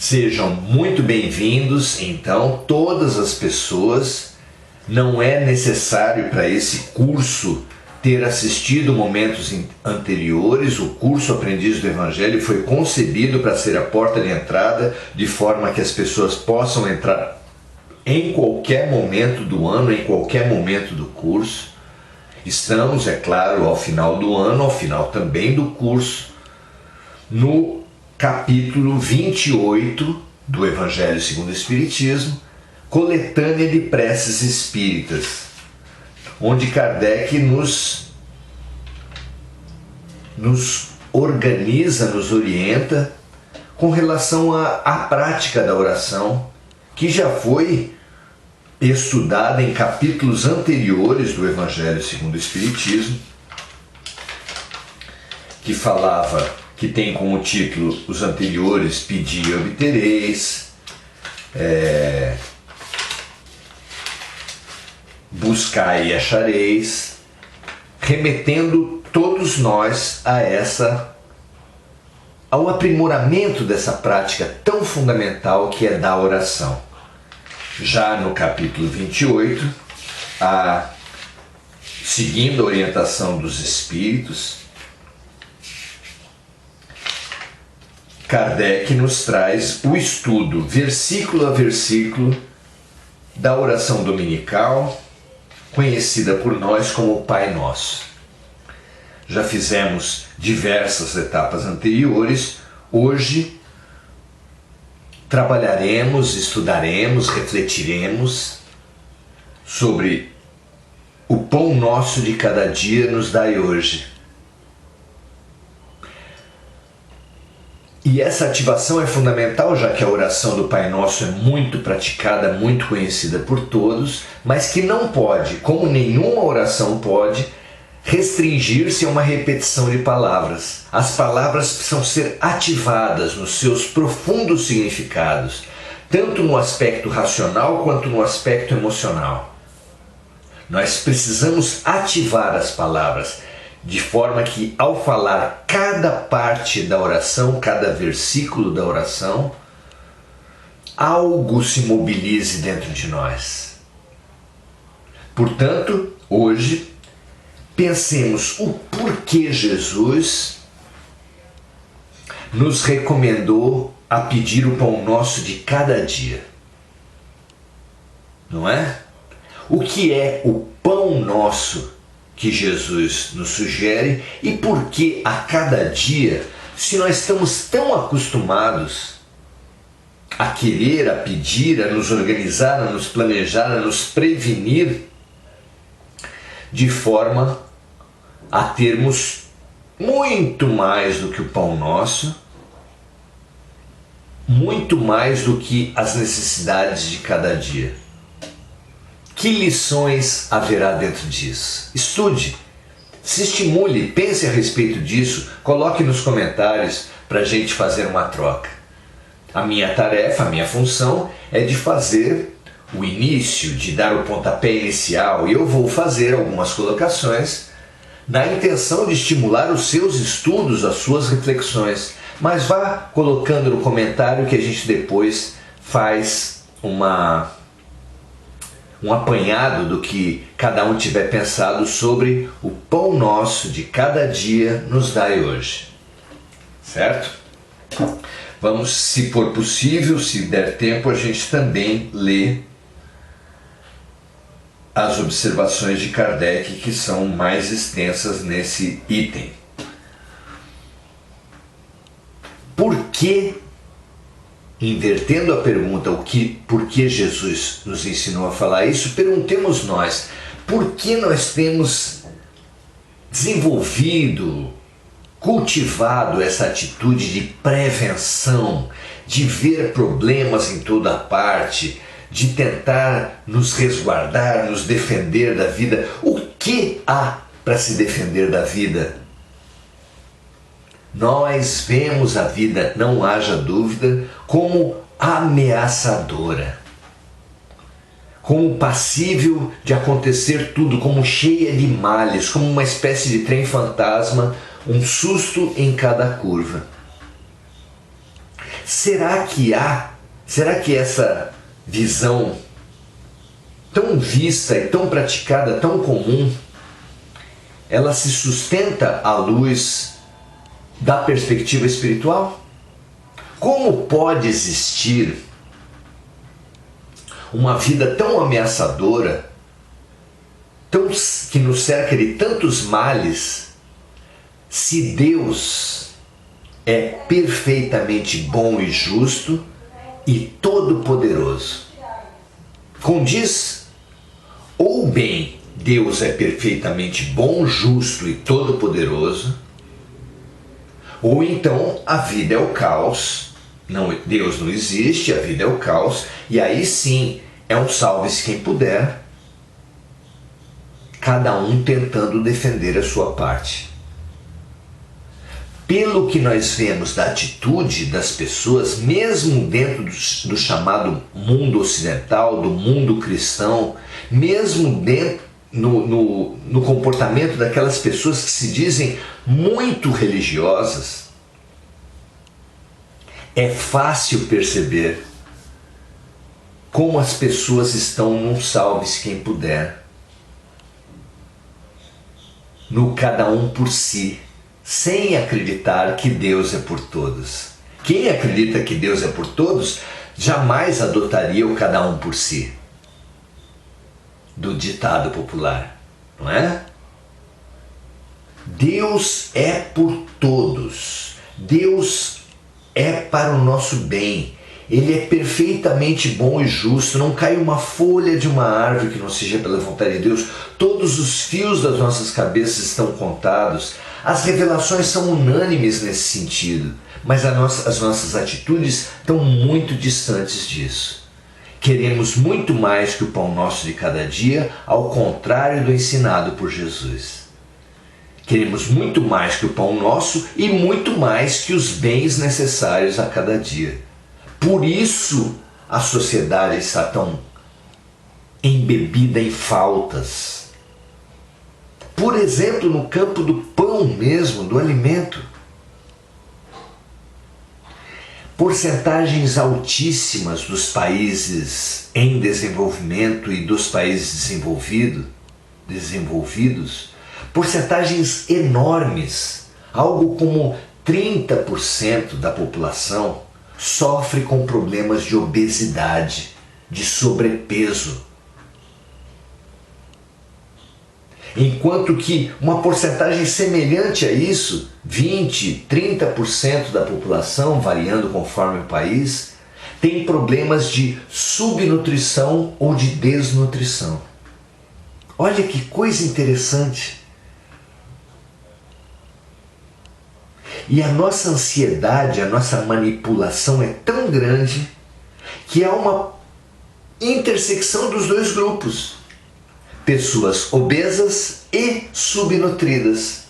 Sejam muito bem-vindos, então, todas as pessoas. Não é necessário para esse curso ter assistido momentos anteriores. O curso Aprendiz do Evangelho foi concebido para ser a porta de entrada, de forma que as pessoas possam entrar em qualquer momento do ano, em qualquer momento do curso. Estamos, é claro, ao final do ano, ao final também do curso, no capítulo 28 do Evangelho segundo o Espiritismo, Coletânea de Preces Espíritas, onde Kardec nos organiza, nos orienta com relação à prática da oração, que já foi estudada em capítulos anteriores do Evangelho segundo o Espiritismo, que falava, que tem como título os anteriores, Pedi e Obtereis, Buscai e achareis, remetendo todos nós ao aprimoramento dessa prática tão fundamental que é da oração. Já no capítulo 28, seguindo a orientação dos Espíritos, Kardec nos traz o estudo, versículo a versículo, da oração dominical, conhecida por nós como o Pai Nosso. Já fizemos diversas etapas anteriores. Hoje trabalharemos, estudaremos, refletiremos sobre o pão nosso de cada dia nos dai hoje. E essa ativação é fundamental, já que a oração do Pai Nosso é muito praticada, muito conhecida por todos, mas que não pode, como nenhuma oração pode, restringir-se a uma repetição de palavras. As palavras precisam ser ativadas nos seus profundos significados, tanto no aspecto racional quanto no aspecto emocional. Nós precisamos ativar as palavras, de forma que, ao falar cada parte da oração, cada versículo da oração, algo se mobilize dentro de nós. Portanto, hoje, pensemos o porquê Jesus nos recomendou a pedir o pão nosso de cada dia. Não é? O que é o pão nosso que Jesus nos sugere e por que a cada dia, se nós estamos tão acostumados a querer, a pedir, a nos organizar, a nos planejar, a nos prevenir, de forma a termos muito mais do que o pão nosso, muito mais do que as necessidades de cada dia. Que lições haverá dentro disso? Estude, se estimule, pense a respeito disso, coloque nos comentários para a gente fazer uma troca. A minha tarefa, a minha função é de fazer o início, de dar o pontapé inicial, e eu vou fazer algumas colocações na intenção de estimular os seus estudos, as suas reflexões. Mas vá colocando no comentário que a gente depois faz um apanhado do que cada um tiver pensado sobre o pão nosso de cada dia nos dai hoje. Certo? Vamos, se for possível, se der tempo, a gente também lê as observações de Kardec, que são mais extensas nesse item. Por que, invertendo a pergunta, por que Jesus nos ensinou a falar isso, perguntemos nós, por que nós temos desenvolvido, cultivado essa atitude de prevenção, de ver problemas em toda parte, de tentar nos resguardar, nos defender da vida? O que há para se defender da vida? Nós vemos a vida, não haja dúvida, como ameaçadora, como passível de acontecer tudo, como cheia de males, como uma espécie de trem fantasma, um susto em cada curva. Será que essa visão tão vista e tão praticada, tão comum, ela se sustenta à luz da perspectiva espiritual? Como pode existir uma vida tão ameaçadora, que nos cerca de tantos males, se Deus é perfeitamente bom e justo e todo-poderoso? Condiz? Ou bem, Deus é perfeitamente bom, justo e todo-poderoso, ou então a vida é o caos, Deus não existe, a vida é o caos, e aí sim é um salve-se quem puder, cada um tentando defender a sua parte. Pelo que nós vemos da atitude das pessoas, mesmo dentro do chamado mundo ocidental, do mundo cristão, mesmo no comportamento daquelas pessoas que se dizem muito religiosas, é fácil perceber como as pessoas estão num salve-se quem puder, no cada um por si, sem acreditar que Deus é por todos. Quem acredita que Deus é por todos, jamais adotaria o cada um por si, do ditado popular, não é? Deus é por todos. Deus é para o nosso bem. Ele é perfeitamente bom e justo. Não cai uma folha de uma árvore que não seja pela vontade de Deus. Todos os fios das nossas cabeças estão contados. As revelações são unânimes nesse sentido, mas as nossas atitudes estão muito distantes disso. Queremos muito mais que o pão nosso de cada dia, ao contrário do ensinado por Jesus. Queremos muito mais que o pão nosso e muito mais que os bens necessários a cada dia. Por isso a sociedade está tão embebida em faltas. Por exemplo, no campo do pão mesmo, do alimento. Porcentagens altíssimas dos países em desenvolvimento e dos países desenvolvidos, porcentagens enormes, algo como 30% da população sofre com problemas de obesidade, de sobrepeso. Enquanto que uma porcentagem semelhante a isso, 20%, 30% da população, variando conforme o país, tem problemas de subnutrição ou de desnutrição. Olha que coisa interessante. E a nossa ansiedade, a nossa manipulação é tão grande que há uma intersecção dos dois grupos. Pessoas obesas e subnutridas.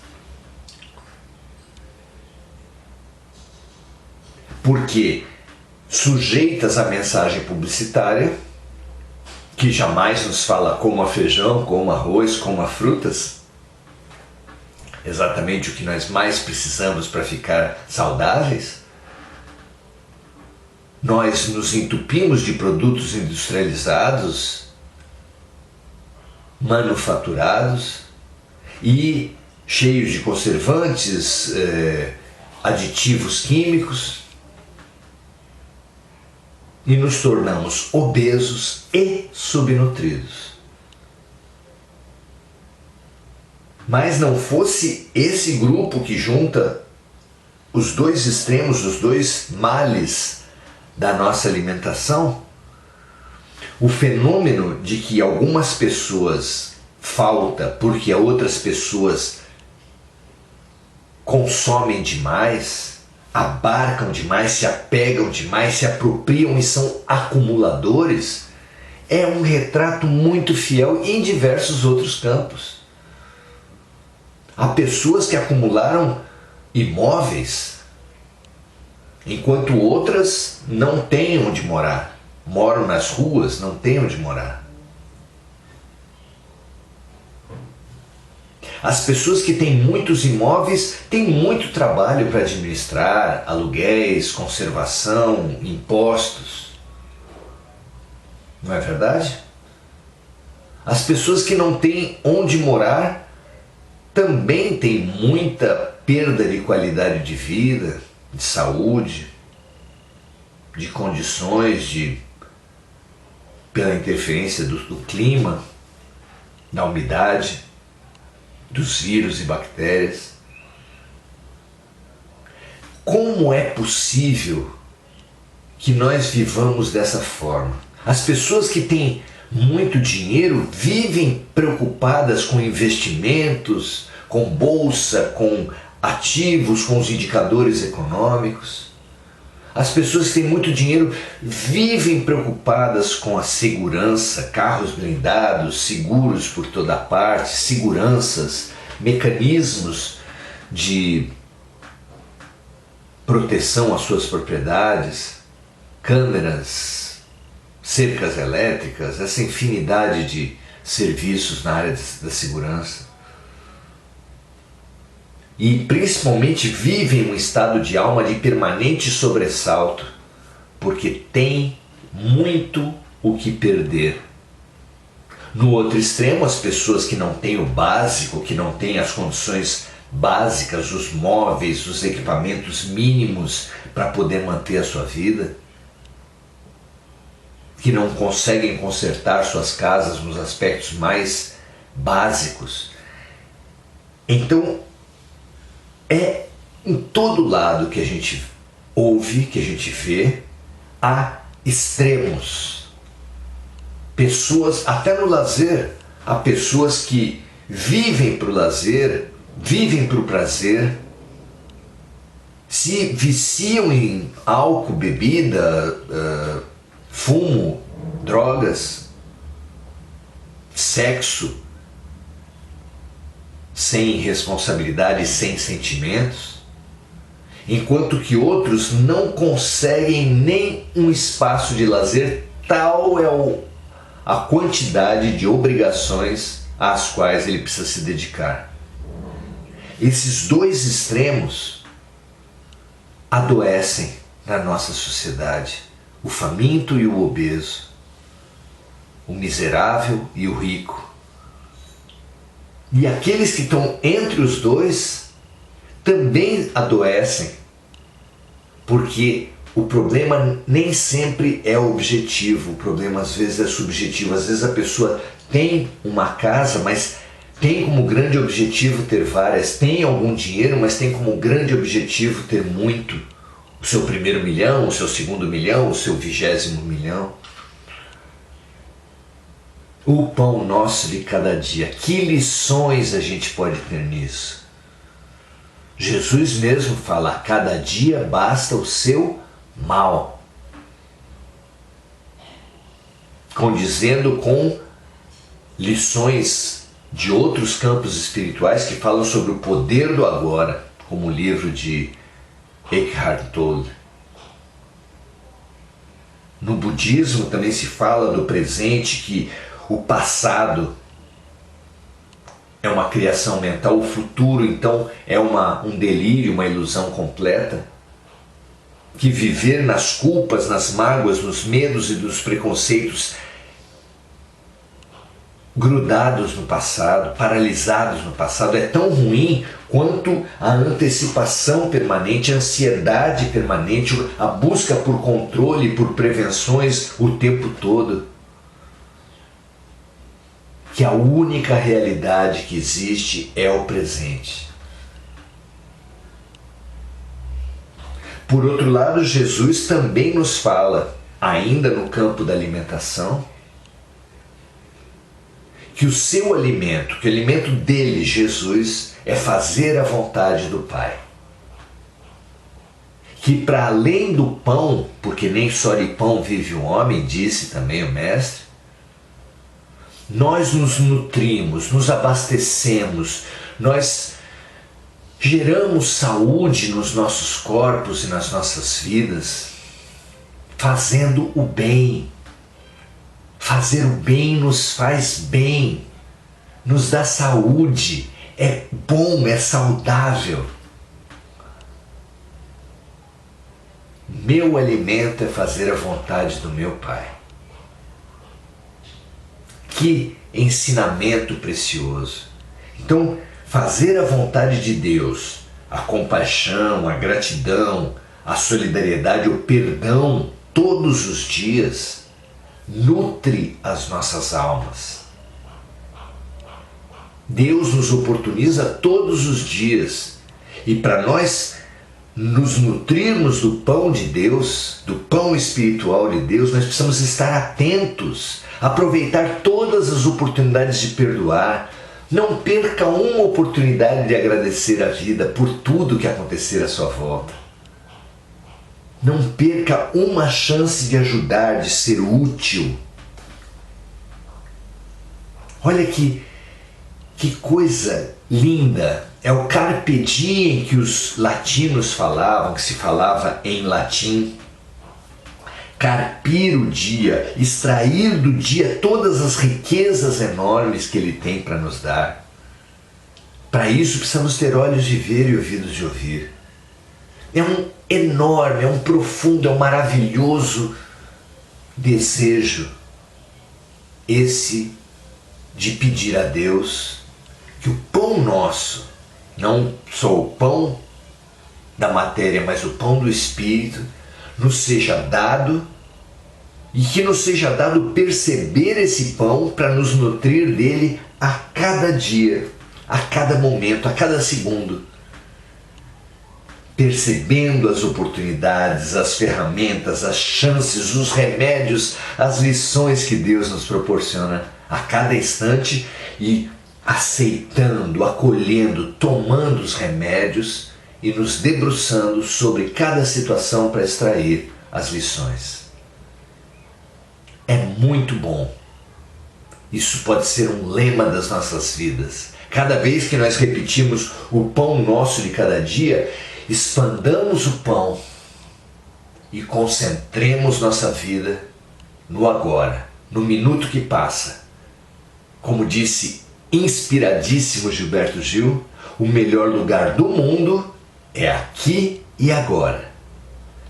Porque sujeitas à mensagem publicitária, que jamais nos fala coma feijão, coma arroz, coma frutas, exatamente o que nós mais precisamos para ficar saudáveis, nós nos entupimos de produtos industrializados, manufaturados e cheios de conservantes, aditivos químicos, e nos tornamos obesos e subnutridos. Mas não fosse esse grupo que junta os dois extremos, os dois males da nossa alimentação, o fenômeno de que algumas pessoas falta porque outras pessoas consomem demais, abarcam demais, se apegam demais, se apropriam e são acumuladores, é um retrato muito fiel em diversos outros campos. Há pessoas que acumularam imóveis, enquanto outras não têm onde morar. Moram nas ruas, não têm onde morar. As pessoas que têm muitos imóveis têm muito trabalho para administrar, aluguéis, conservação, impostos. Não é verdade? As pessoas que não têm onde morar também têm muita perda de qualidade de vida, de saúde, de condições, pela interferência do clima, da umidade, dos vírus e bactérias. Como é possível que nós vivamos dessa forma? As pessoas que têm muito dinheiro vivem preocupadas com investimentos, com bolsa, com ativos, com os indicadores econômicos. As pessoas que têm muito dinheiro vivem preocupadas com a segurança, carros blindados, seguros por toda parte, seguranças, mecanismos de proteção às suas propriedades, câmeras, cercas elétricas, essa infinidade de serviços na área da segurança. E principalmente vivem um estado de alma de permanente sobressalto, porque tem muito o que perder. No outro extremo, as pessoas que não têm o básico, que não têm as condições básicas, os móveis, os equipamentos mínimos para poder manter a sua vida, que não conseguem consertar suas casas nos aspectos mais básicos. Então, é em todo lado que a gente ouve, que a gente vê, há extremos. Pessoas, até no lazer, há pessoas que vivem para o lazer, vivem para o prazer, se viciam em álcool, bebida, fumo, drogas, sexo, sem responsabilidade, sem sentimentos, enquanto que outros não conseguem nem um espaço de lazer, tal é a quantidade de obrigações às quais ele precisa se dedicar. Esses dois extremos adoecem na nossa sociedade, o faminto e o obeso, o miserável e o rico. E aqueles que estão entre os dois também adoecem, porque o problema nem sempre é objetivo, o problema às vezes é subjetivo. Às vezes a pessoa tem uma casa, mas tem como grande objetivo ter várias, tem algum dinheiro, mas tem como grande objetivo ter muito. O seu primeiro milhão, o seu segundo milhão, o seu 20º milhão. O pão nosso de cada dia. Que lições a gente pode ter nisso? Jesus mesmo fala, a cada dia basta o seu mal. Condizendo com lições de outros campos espirituais que falam sobre o poder do agora, como o livro de Eckhart Tolle. No budismo também se fala do presente, que o passado é uma criação mental, o futuro então é um delírio, uma ilusão completa. Que viver nas culpas, nas mágoas, nos medos e dos preconceitos grudados no passado, paralisados no passado, é tão ruim quanto a antecipação permanente, a ansiedade permanente, a busca por controle, por prevenções o tempo todo. Que a única realidade que existe é o presente. Por outro lado, Jesus também nos fala, ainda no campo da alimentação, que o seu alimento, que o alimento dele, Jesus, é fazer a vontade do Pai. Que para além do pão, porque nem só de pão vive o homem, disse também o Mestre, nós nos nutrimos, nos abastecemos, nós geramos saúde nos nossos corpos e nas nossas vidas, fazendo o bem. Fazer o bem nos faz bem, nos dá saúde, é bom, é saudável. Meu alimento é fazer a vontade do meu Pai. Que ensinamento precioso. Então, fazer a vontade de Deus, a compaixão, a gratidão, a solidariedade, o perdão, todos os dias, nutre as nossas almas. Deus nos oportuniza todos os dias. E para nós nos nutrirmos do pão de Deus, do pão espiritual de Deus, nós precisamos estar atentos, aproveitar todas as oportunidades de perdoar. Não perca uma oportunidade de agradecer a vida por tudo que acontecer à sua volta. Não perca uma chance de ajudar, de ser útil. Olha que coisa linda. É o carpe diem que os latinos falavam, que se falava em latim. Carpir o dia, extrair do dia todas as riquezas enormes que ele tem para nos dar. Para isso precisamos ter olhos de ver e ouvidos de ouvir. É um enorme, é um profundo, é um maravilhoso desejo esse de pedir a Deus que o pão nosso, não só o pão da matéria, mas o pão do Espírito, nos seja dado, e que nos seja dado perceber esse pão para nos nutrir dele a cada dia, a cada momento, a cada segundo. Percebendo as oportunidades, as ferramentas, as chances, os remédios, as lições que Deus nos proporciona a cada instante e aceitando, acolhendo, tomando os remédios e nos debruçando sobre cada situação para extrair as lições. É muito bom. Isso pode ser um lema das nossas vidas. Cada vez que nós repetimos o pão nosso de cada dia, expandamos o pão e concentremos nossa vida no agora, no minuto que passa. Como disse inspiradíssimo Gilberto Gil, o melhor lugar do mundo é aqui e agora.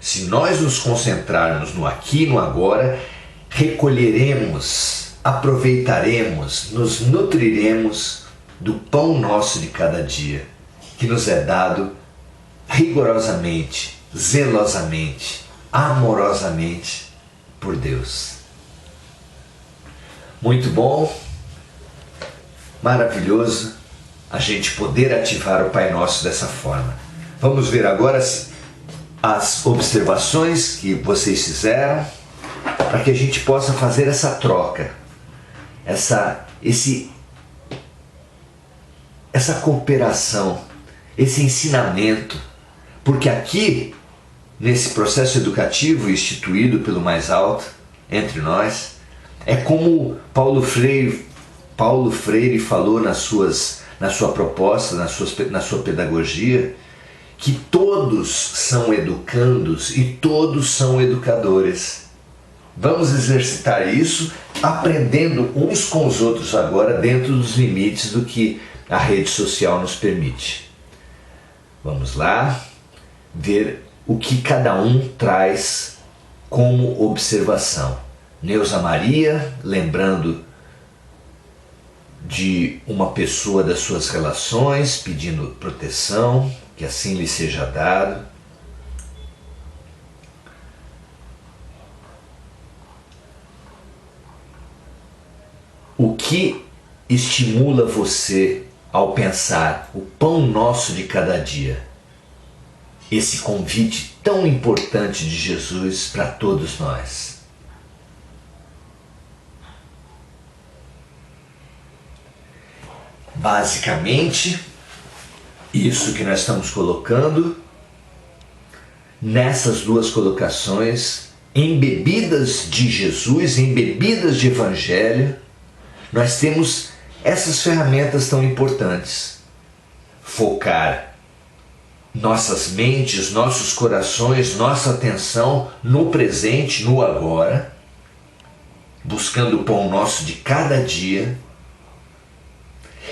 Se nós nos concentrarmos no aqui e no agora, recolheremos, aproveitaremos, nos nutriremos do pão nosso de cada dia, que nos é dado rigorosamente, zelosamente, amorosamente por Deus. Muito bom, maravilhoso a gente poder ativar o Pai Nosso dessa forma. Vamos ver agora as observações que vocês fizeram para que a gente possa fazer essa troca, essa cooperação, esse ensinamento. Porque aqui, nesse processo educativo instituído pelo mais alto entre nós, é como Paulo Freire falou na sua proposta, na sua pedagogia, que todos são educandos e todos são educadores. Vamos exercitar isso, aprendendo uns com os outros agora, dentro dos limites do que a rede social nos permite. Vamos lá ver o que cada um traz como observação. Neuza Maria, lembrando de uma pessoa das suas relações, pedindo proteção, que assim lhe seja dado. O que estimula você ao pensar o pão nosso de cada dia? Esse convite tão importante de Jesus para todos nós. Basicamente, isso que nós estamos colocando, nessas duas colocações, embebidas de Jesus, embebidas de Evangelho, nós temos essas ferramentas tão importantes. Focar nossas mentes, nossos corações, nossa atenção no presente, no agora, buscando o pão nosso de cada dia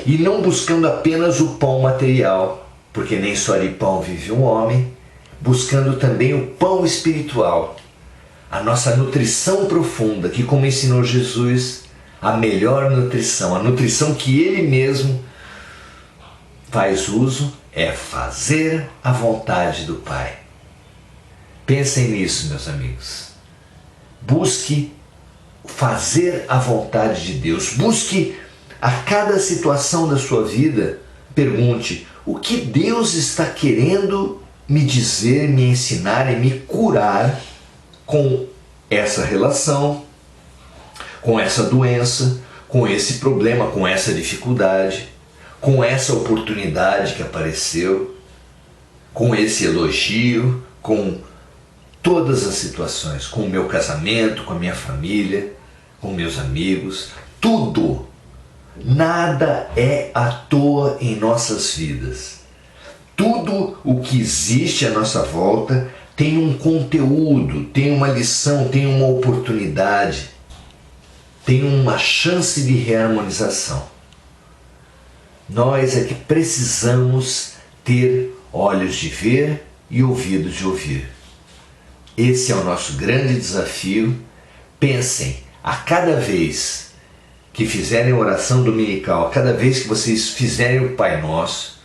e não buscando apenas o pão material, porque nem só de pão vive um homem, buscando também o pão espiritual, a nossa nutrição profunda, que, como ensinou Jesus, a melhor nutrição, a nutrição que Ele mesmo faz uso, é fazer a vontade do Pai. Pensem nisso, meus amigos. Busque fazer a vontade de Deus. Busque a cada situação da sua vida, pergunte: o que Deus está querendo me dizer, me ensinar e me curar com essa relação, com essa doença, com esse problema, com essa dificuldade, com essa oportunidade que apareceu, com esse elogio, com todas as situações, com o meu casamento, com a minha família, com meus amigos, tudo. Nada é à toa em nossas vidas. Tudo o que existe à nossa volta tem um conteúdo, tem uma lição, tem uma oportunidade, tem uma chance de reharmonização. Nós é que precisamos ter olhos de ver e ouvidos de ouvir. Esse é o nosso grande desafio. Pensem, a cada vez que fizerem oração dominical, a cada vez que vocês fizerem o Pai Nosso,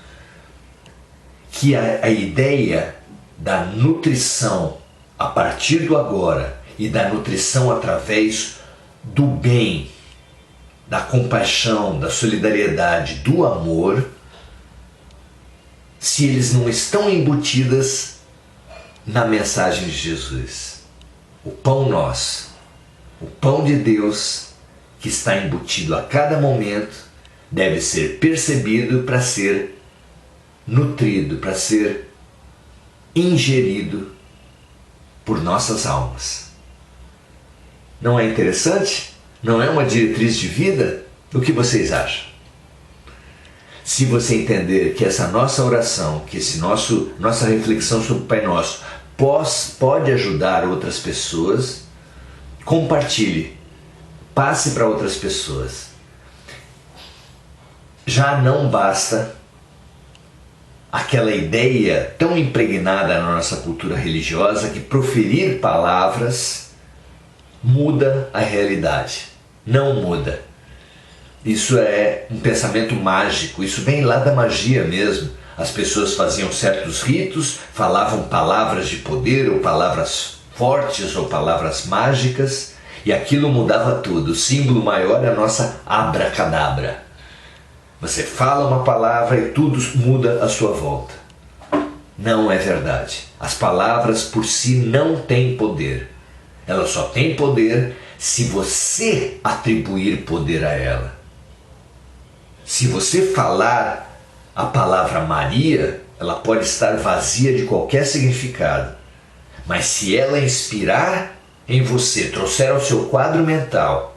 que a ideia da nutrição a partir do agora e da nutrição através do bem, da compaixão, da solidariedade, do amor, se eles não estão embutidas na mensagem de Jesus. O pão nosso, o pão de Deus que está embutido a cada momento, deve ser percebido para ser nutrido, para ser ingerido por nossas almas. Não é interessante? Não é uma diretriz de vida? O que vocês acham? Se você entender que essa nossa oração, que nossa reflexão sobre o Pai Nosso pode ajudar outras pessoas, compartilhe, passe para outras pessoas. Já não basta aquela ideia tão impregnada na nossa cultura religiosa que proferir palavras muda a realidade. Não muda. Isso é um pensamento mágico, isso vem lá da magia mesmo. As pessoas faziam certos ritos, falavam palavras de poder, ou palavras fortes, ou palavras mágicas, e aquilo mudava tudo. O símbolo maior é a nossa abracadabra. Você fala uma palavra e tudo muda à sua volta. Não é verdade. As palavras por si não têm poder. Elas só têm poder se você atribuir poder a ela. Se você falar a palavra Maria, ela pode estar vazia de qualquer significado. Mas se ela inspirar em você, trouxer ao seu quadro mental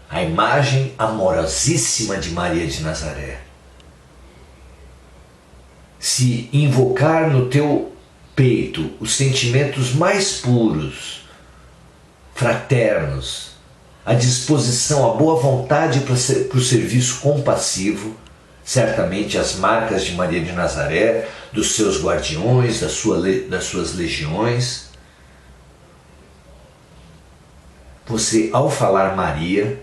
a imagem amorosíssima de Maria de Nazaré, se invocar no teu peito os sentimentos mais puros, fraternos, a disposição, a boa vontade para o serviço compassivo, certamente as marcas de Maria de Nazaré, dos seus guardiões, das suas legiões. Você, ao falar Maria,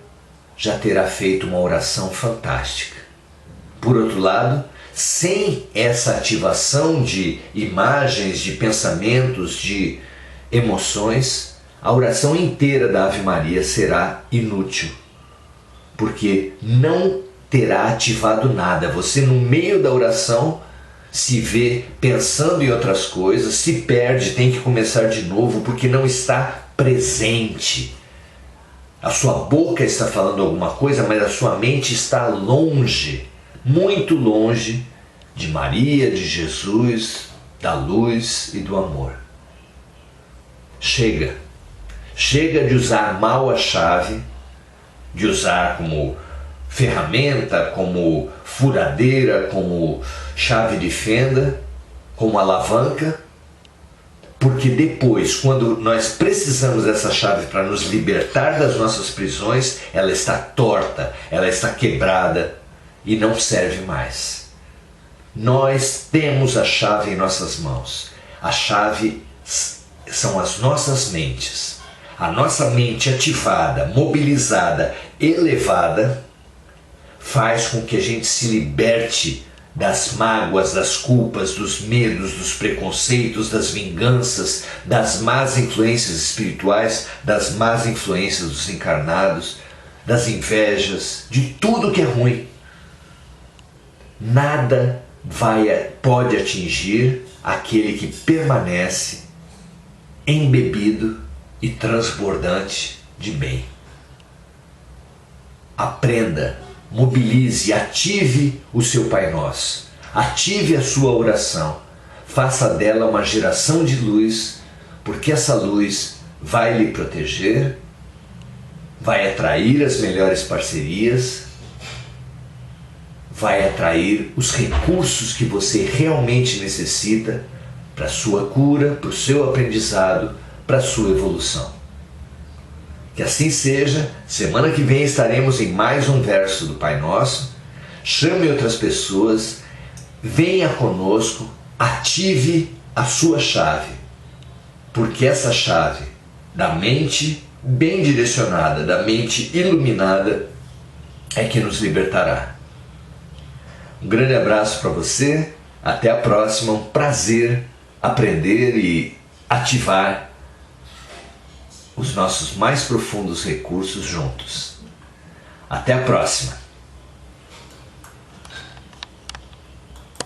já terá feito uma oração fantástica. Por outro lado, sem essa ativação de imagens, de pensamentos, de emoções, a oração inteira da Ave Maria será inútil, porque não terá ativado nada. Você, no meio da oração, se vê pensando em outras coisas, se perde, tem que começar de novo, porque não está presente. A sua boca está falando alguma coisa, mas a sua mente está longe, muito longe de Maria, de Jesus, da luz e do amor. Chega de usar mal a chave, de usar como ferramenta, como furadeira, como chave de fenda, como alavanca, porque depois, quando nós precisamos dessa chave para nos libertar das nossas prisões, ela está torta, ela está quebrada, e não serve mais. Nós temos a chave em nossas mãos. A chave são as nossas mentes. A nossa mente ativada, mobilizada, elevada, faz com que a gente se liberte das mágoas, das culpas, dos medos, dos preconceitos, das vinganças, das más influências espirituais, das más influências dos encarnados, das invejas, de tudo que é ruim. Nada pode atingir aquele que permanece embebido e transbordante de bem. Aprenda, mobilize, ative o seu Pai Nosso, ative a sua oração, faça dela uma geração de luz, porque essa luz vai lhe proteger, vai atrair as melhores parcerias, vai atrair os recursos que você realmente necessita para a sua cura, para o seu aprendizado, para a sua evolução. Que assim seja. Semana que vem estaremos em mais um verso do Pai Nosso. Chame outras pessoas, venha conosco, ative a sua chave, porque essa chave da mente bem direcionada, da mente iluminada, é que nos libertará. Um grande abraço para você, até a próxima, um prazer aprender e ativar os nossos mais profundos recursos juntos. Até a próxima!